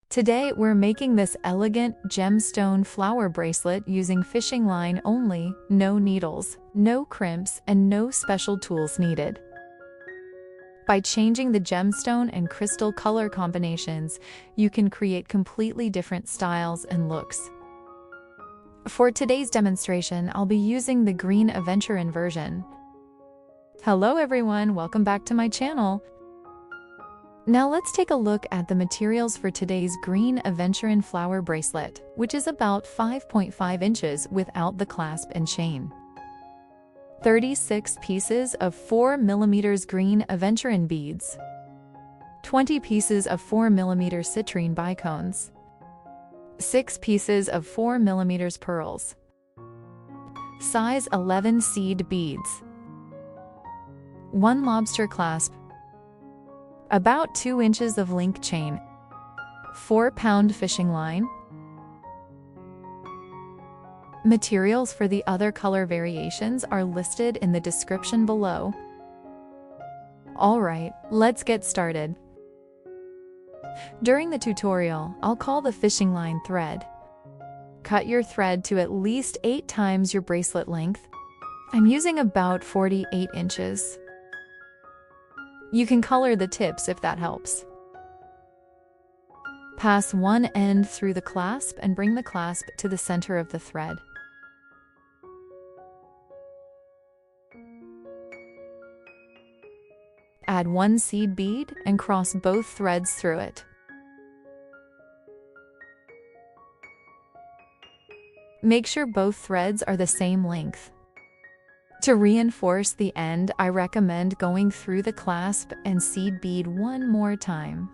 Today we're making this elegant gemstone flower bracelet using fishing line only, no needles, no crimps, and no special tools needed. By changing the gemstone and crystal color combinations, you can create completely different styles and looks. For today's demonstration, I'll be using the green aventurine version. Hello everyone, welcome back to my channel. Now let's take a look at the materials for today's green aventurine flower bracelet, which is about 5.5 inches without the clasp and chain. 36 pieces of 4 mm green aventurine beads, 20 pieces of 4 mm citrine bicones, 6 pieces of 4 mm pearls, size 11 seed beads, 1 lobster clasp, about 2 inches of link chain, 4-pound fishing line. Materials for the other color variations are listed in the description below. Alright, let's get started. During the tutorial, I'll call the fishing line thread. Cut your thread to at least 8 times your bracelet length. I'm using about 48 inches. You can color the tips if that helps. Pass one end through the clasp and bring the clasp to the center of the thread. Add 1 seed bead and cross both threads through it. Make sure both threads are the same length. To reinforce the end, I recommend going through the clasp and seed bead one more time.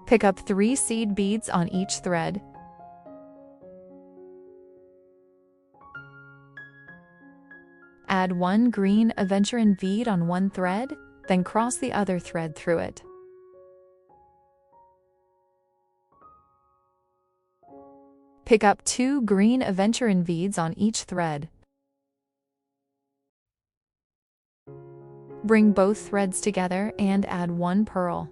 Pick up 3 seed beads on each thread. Add 1 green aventurine bead on one thread, then cross the other thread through it. Pick up 2 green aventurine beads on each thread. Bring both threads together and add 1 pearl.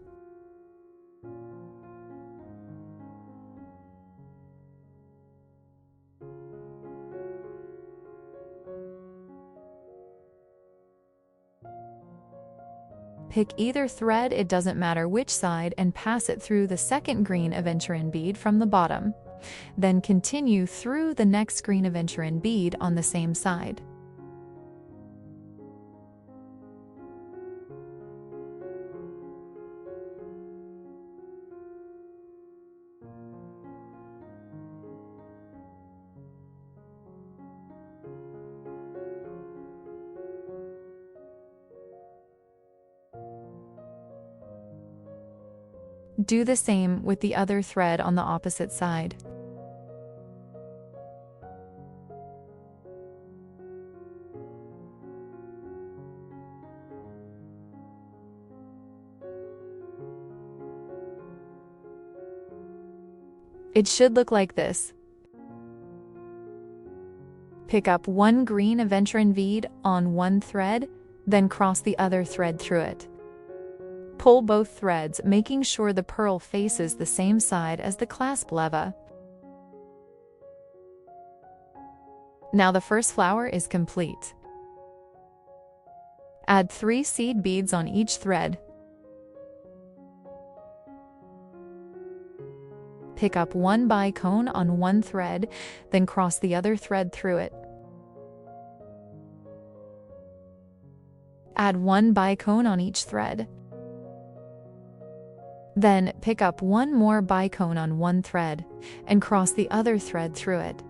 Pick either thread, it doesn't matter which side, and pass it through the second green aventurine bead from the bottom. Then continue through the next green aventurine bead on the same side. Do the same with the other thread on the opposite side. It should look like this. Pick up 1 green aventurine bead on one thread, then cross the other thread through it. Pull both threads, making sure the pearl faces the same side as the clasp leva. Now the first flower is complete. Add 3 seed beads on each thread. Pick up 1 bicone on one thread, then cross the other thread through it. Add 1 bicone on each thread. Then pick up 1 more bicone on one thread and cross the other thread through it.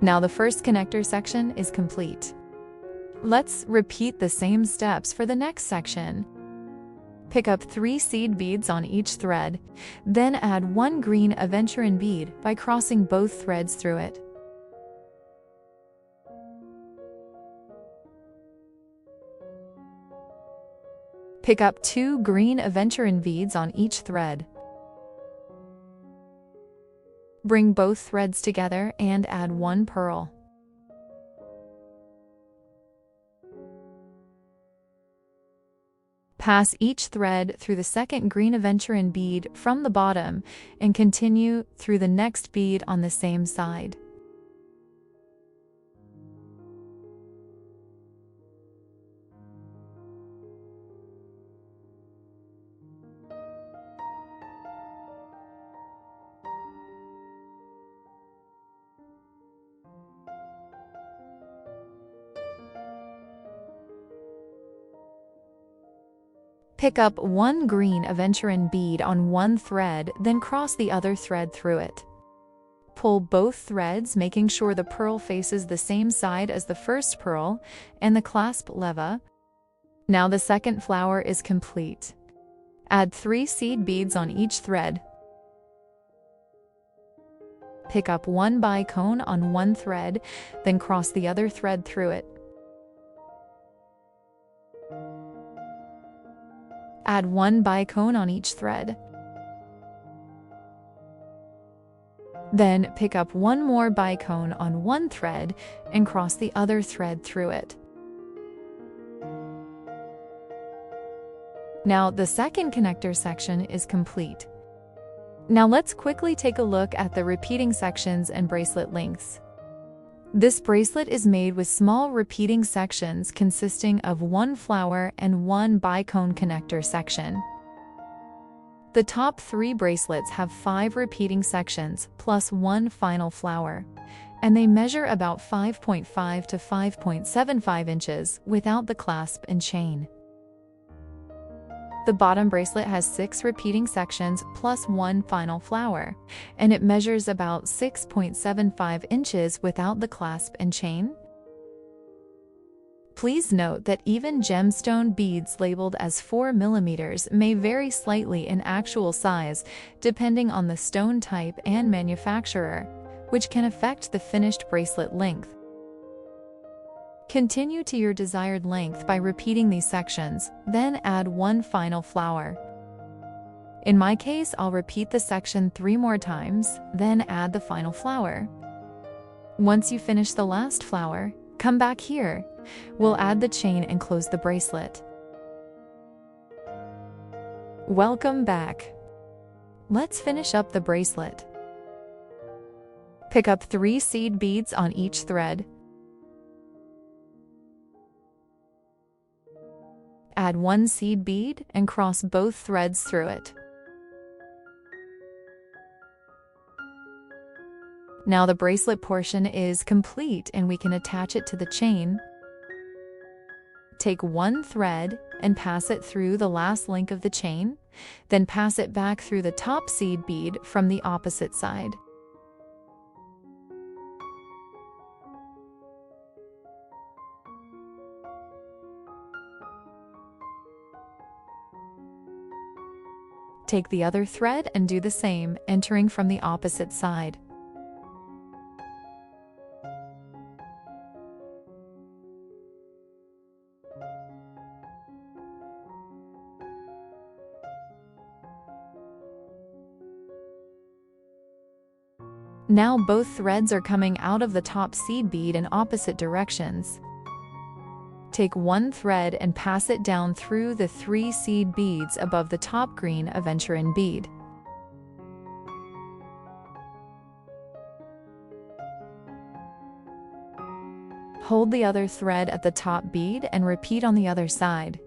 Now the first connector section is complete. Let's repeat the same steps for the next section. Pick up 3 seed beads on each thread, then add 1 green aventurine bead by crossing both threads through it. Pick up 2 green aventurine beads on each thread. Bring both threads together and add one pearl. Pass each thread through the second green aventurine bead from the bottom and continue through the next bead on the same side. Pick up one green aventurine bead on one thread, then cross the other thread through it. Pull both threads, making sure the pearl faces the same side as the first pearl and the clasp leva. Now the second flower is complete. Add 3 seed beads on each thread. Pick up one bicone on one thread, then cross the other thread through it. Add one bicone on each thread. Then pick up one more bicone on one thread and cross the other thread through it. Now the second connector section is complete. Now let's quickly take a look at the repeating sections and bracelet lengths. This bracelet is made with small repeating sections consisting of one flower and one bicone connector section. The top 3 bracelets have 5 repeating sections plus one final flower, and they measure about 5.5 to 5.75 inches without the clasp and chain. The bottom bracelet has 6 repeating sections plus one final flower, and it measures about 6.75 inches without the clasp and chain. Please note that even gemstone beads labeled as 4 mm may vary slightly in actual size depending on the stone type and manufacturer, which can affect the finished bracelet length. Continue to your desired length by repeating these sections, then add one final flower. In my case, I'll repeat the section 3 more times, then add the final flower. Once you finish the last flower, come back here. We'll add the chain and close the bracelet. Welcome back. Let's finish up the bracelet. Pick up 3 seed beads on each thread. Add one seed bead and cross both threads through it. Now the bracelet portion is complete and we can attach it to the chain. Take one thread and pass it through the last link of the chain, then pass it back through the top seed bead from the opposite side. Take the other thread and do the same, entering from the opposite side. Now both threads are coming out of the top seed bead in opposite directions. Take one thread and pass it down through the 3 seed beads above the top green aventurine bead. Hold the other thread at the top bead and repeat on the other side.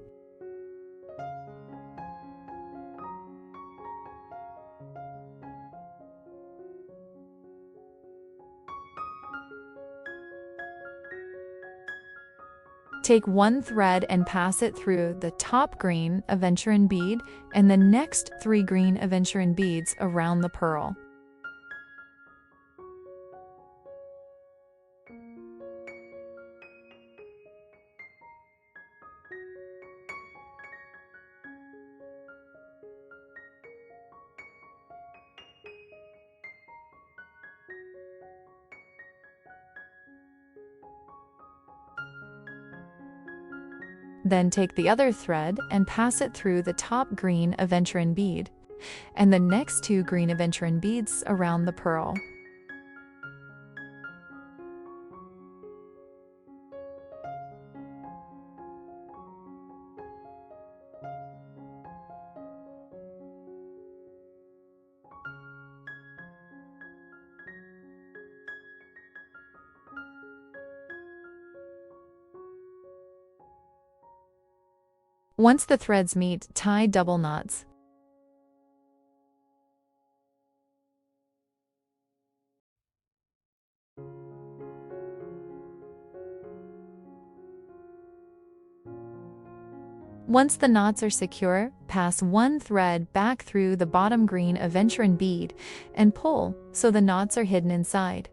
Take one thread and pass it through the top green aventurine bead and the next 3 green aventurine beads around the pearl. Then take the other thread and pass it through the top green aventurine bead, and the next 2 green aventurine beads around the pearl. Once the threads meet, tie double knots. Once the knots are secure, pass one thread back through the bottom green aventurine bead and pull so the knots are hidden inside.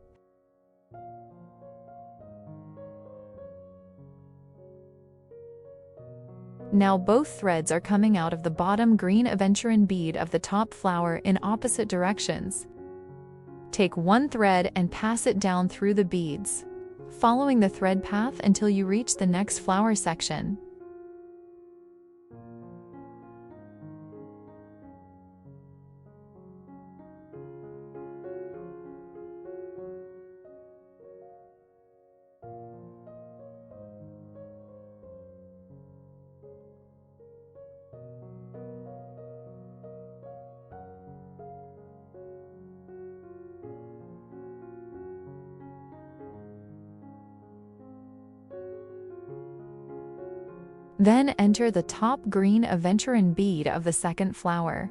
Now both threads are coming out of the bottom green aventurine bead of the top flower in opposite directions. Take one thread and pass it down through the beads, following the thread path until you reach the next flower section. Then enter the top green aventurine bead of the second flower.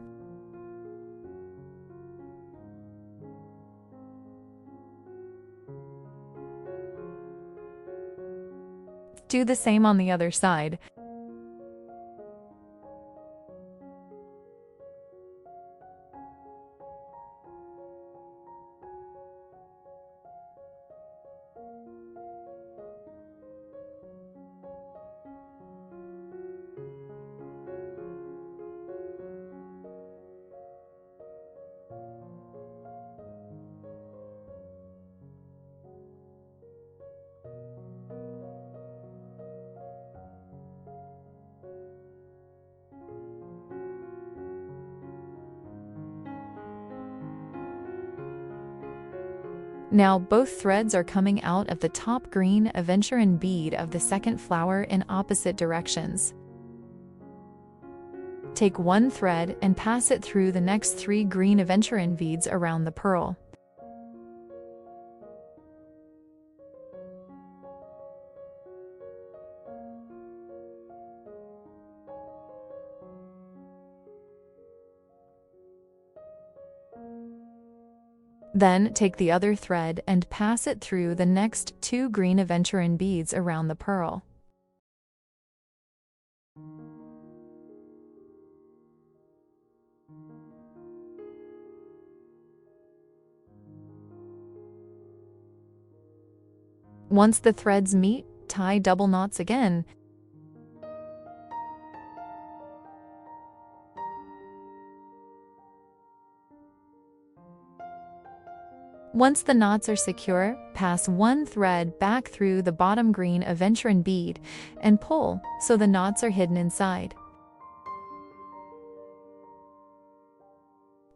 Do the same on the other side. Now both threads are coming out of the top green aventurine bead of the second flower in opposite directions. Take one thread and pass it through the next 3 green aventurine beads around the pearl. Then take the other thread and pass it through the next 2 green aventurine beads around the pearl. Once the threads meet, tie double knots again. Once the knots are secure, pass one thread back through the bottom green aventurine bead and pull so the knots are hidden inside.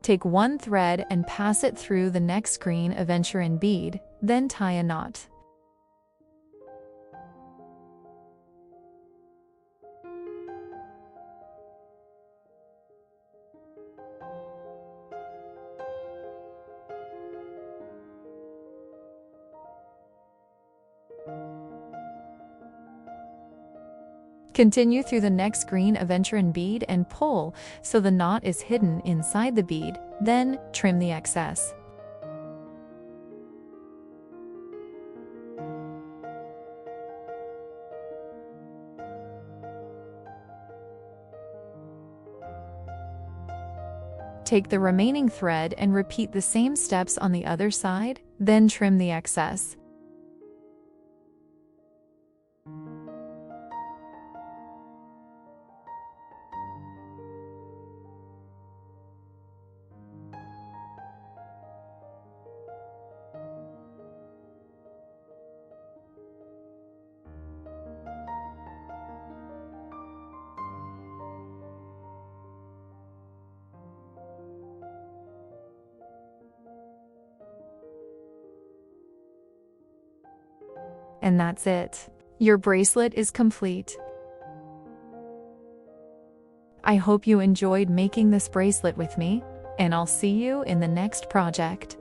Take one thread and pass it through the next green aventurine bead, then tie a knot. Continue through the next green aventurine bead and pull so the knot is hidden inside the bead, then trim the excess. Take the remaining thread and repeat the same steps on the other side, then trim the excess. And that's it. Your bracelet is complete. I hope you enjoyed making this bracelet with me, and I'll see you in the next project.